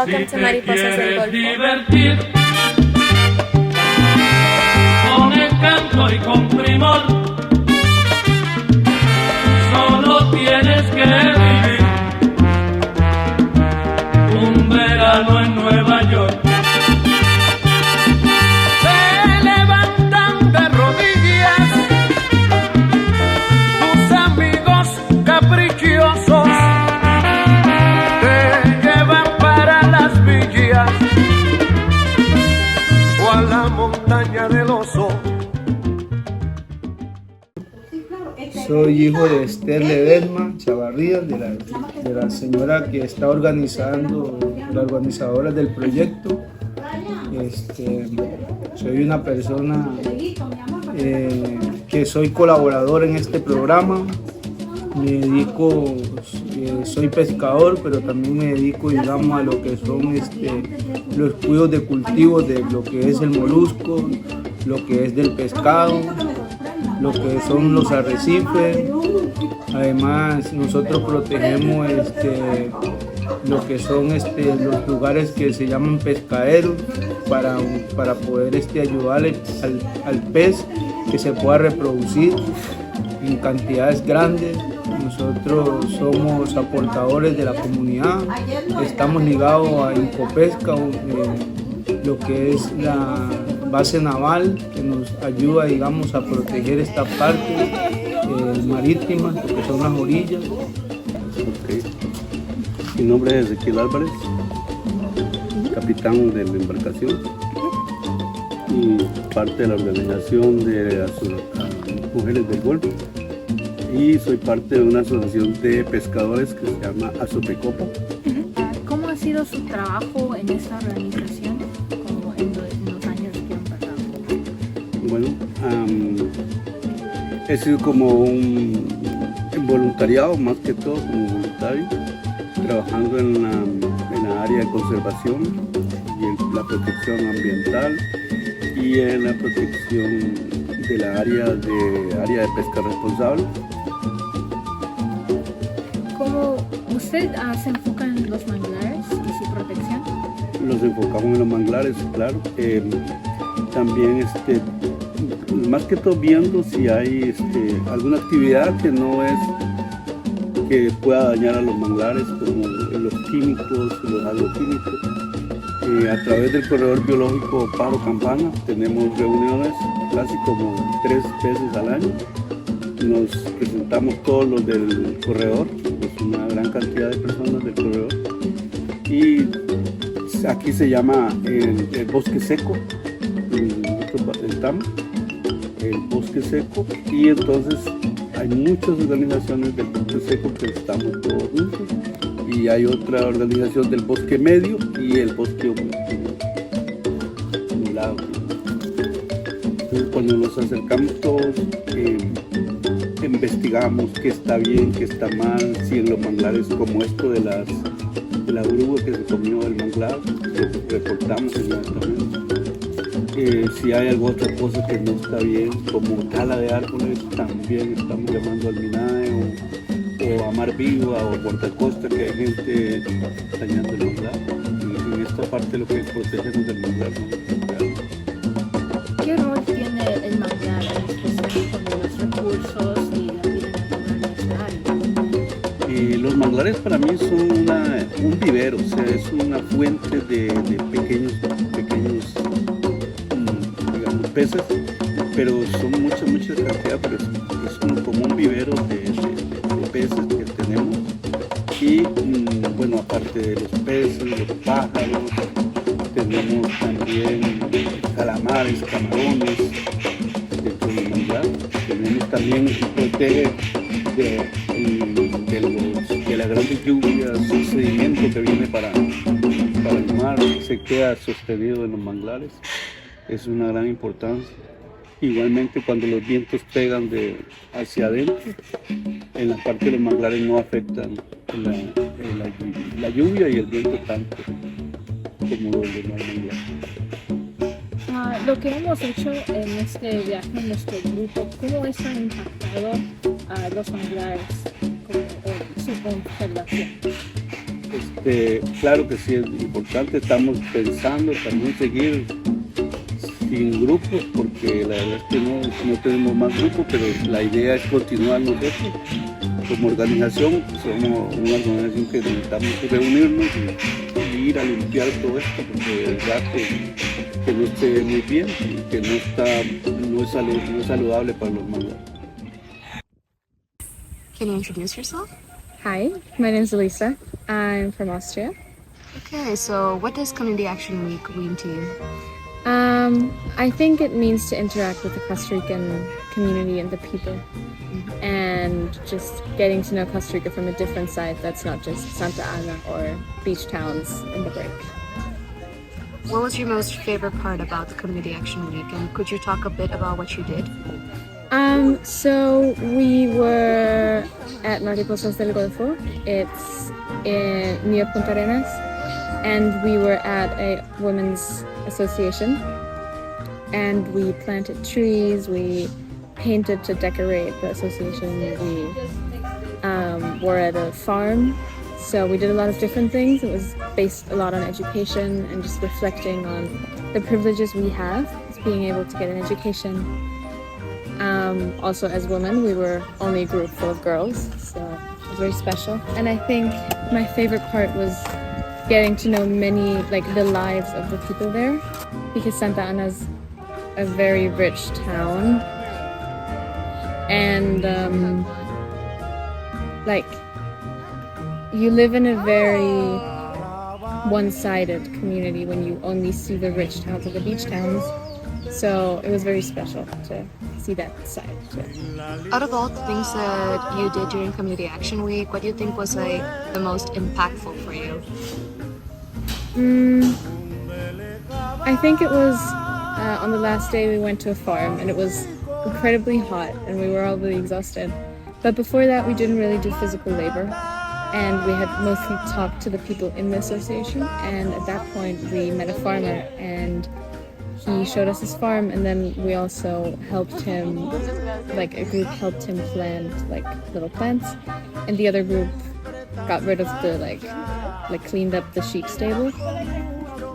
Welcome to Mariposas del Golfo. Divertir con encanto y con primor, solo tienes que vivir un verano en Nueva York. Se levantan de rodillas tus amigos caprichosos, te llevan para las villas o a la montaña del oso. Soy hijo de Esther Ledesma Chavarría, de la señora que está organizando, la organizadora del proyecto. Soy una persona que soy colaborador en este programa. Me dedico, soy pescador, pero también me dedico, digamos, a lo que son los cuidados de cultivo de lo que es el molusco, lo que es del pescado, lo que son los arrecifes. Además, nosotros protegemos lo que son los lugares que se llaman pescaderos para poder ayudar al pez que se pueda reproducir en cantidades grandes. Nosotros somos aportadores de la comunidad, estamos ligados a Incopesca, lo que es la base naval que nos ayuda, digamos, a proteger esta parte marítima, que son las orillas. Okay. Mi nombre es Ezequiel Álvarez, capitán de la embarcación y parte de la organización de las Mujeres del Golfo, y soy parte de una asociación de pescadores que se llama Azopecopa. ¿Cómo ha sido su trabajo en esta organización en los años que han pasado? Bueno, he sido como un voluntariado, más que todo como voluntario, trabajando en la área de conservación y en la protección ambiental y en la protección de la área de pesca responsable. ¿Cómo usted se enfoca en los manglares y su protección? Nos enfocamos en los manglares, claro. También más que todo viendo si hay alguna actividad que no es que pueda dañar a los manglares, como los químicos, los agroquímicos. A través del corredor biológico Pájaro Campana tenemos reuniones casi como 3 veces al año. Nos presentamos todos los del corredor, es una gran cantidad de personas del corredor, y aquí se llama el bosque seco. Nosotros presentamos el bosque seco, y entonces hay muchas organizaciones del bosque seco que estamos todos juntos, y hay otra organización del bosque medio y el bosque nublado. Entonces, cuando nos acercamos todos, investigamos qué está bien, qué está mal, si en los manglares, como esto de la oruga que se comió el manglar, lo reportamos inmediatamente. Si hay alguna otra cosa que no está bien, como tala de árboles, también estamos llamando al MINAE o a Mar Viva o Guardacosta, que hay gente dañando el manglar. Y en esta parte lo que protegemos del manglar, ¿no? ¿Qué rol tiene el manglar en especial con los recursos y la vida natural de esta área? Los manglares para mí son un vivero, o sea, es una fuente de pequeños digamos, peces, pero son muchas cantidades, pero es como un vivero de peces que tenemos. Y bueno, aparte de los peces, los pájaros, tenemos también calamares, camarones dentro del manglar. Tenemos también, protege de las grandes lluvias, el sedimento que viene para el mar, se queda sostenido en los manglares. Es una gran importancia. Igualmente, cuando los vientos pegan hacia adentro, en la parte de los manglares no afectan la lluvia y el viento tanto como los demás manglares. Lo que hemos hecho en este viaje, en nuestro grupo, ¿cómo eso ha impactado a los manglares o su conservación? Claro que sí es importante, estamos pensando también seguir sin grupos, porque la verdad es que no tenemos más grupos, pero la idea es continuar nosotros. Como organización, somos una organización que necesitamos reunirnos y ir a limpiar todo esto, porque de verdad que no esté muy bien y que no es saludable para los manglares. Can you introduce yourself? Hi, my name is Elisa. I'm from Austria. Okay, so what does Community Action Week mean to you? I think it means to interact with the Costa Rican community and the people, and just getting to know Costa Rica from a different side that's not just Santa Ana or beach towns in the break. What was your most favorite part about the Community Action Week, and could you talk a bit about what you did? So we were at Mariposas del Golfo. It's near Punta Arenas, and we were at a women's association, and we planted trees, we painted to decorate the association, we were at a farm, so we did a lot of different things. It was based a lot on education and just reflecting on the privileges we have as being able to get an education. Also as women, we were only a group full of girls, so it was very special. And I think my favorite part was getting to know the lives of the people there, because Santa Ana's a very rich town, and you live in a very one-sided community when you only see the rich towns or the beach towns, so it was very special to see that side too. Out of all the things that you did during Community Action Week, what do you think was the most impactful for you? I think it was on the last day we went to a farm, and it was incredibly hot and we were all really exhausted. But before that we didn't really do physical labor, and we had mostly talked to the people in the association, and at that point we met a farmer and he showed us his farm, and then we also helped him, a group helped him plant little plants, and the other group got rid of the cleaned up the sheep stable,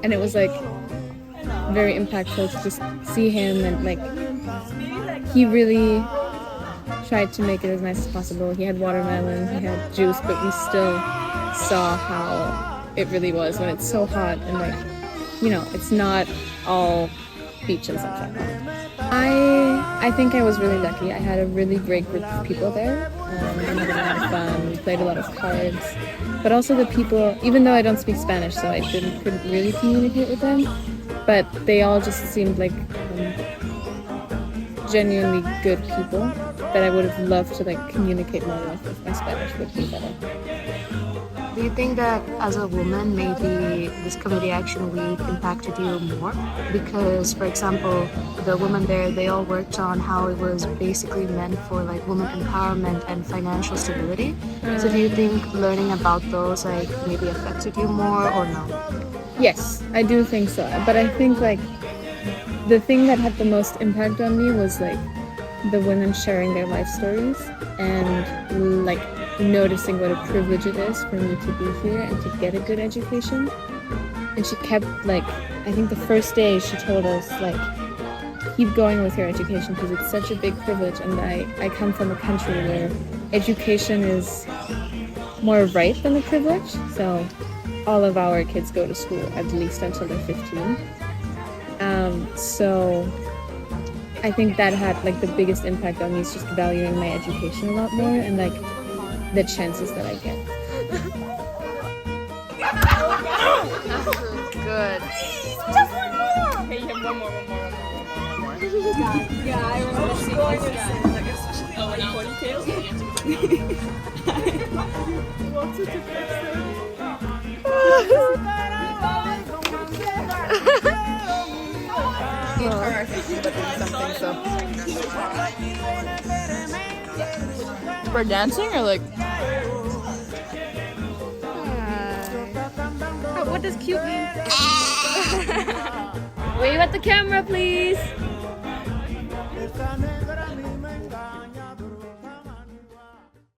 and it was very impactful to just see him, and he really tried to make it as nice as possible. He had watermelon, he had juice, but we still saw how it really was when it's so hot and it's not all beach and sunshine. I think I was really lucky. I had a really great group of people there. We had a lot of fun. We played a lot of cards. But also the people, even though I don't speak Spanish, so I couldn't really communicate with them, but they all just seemed like genuinely good people that I would have loved to communicate more with if my Spanish would be better. Do you think that as a woman, maybe this Community Action Week impacted you more? Because, for example, the women there, they all worked on how it was basically meant for women empowerment and financial stability. So do you think learning about those maybe affected you more or no? Yes, I do think so. But I think the thing that had the most impact on me was the women sharing their life stories and noticing what a privilege it is for me to be here and to get a good education. And she kept I think the first day she told us keep going with your education because it's such a big privilege, and I come from a country where education is more a right than a privilege, so all of our kids go to school at least until they're 15. So I think that had the biggest impact on me, is just valuing my education a lot more and the chances that I get. Good. Just one more! Okay, you have one more. Yeah, I remember seeing this guy. Oh, and ponytails? For dancing or What does cute mean? Wave at the camera, please.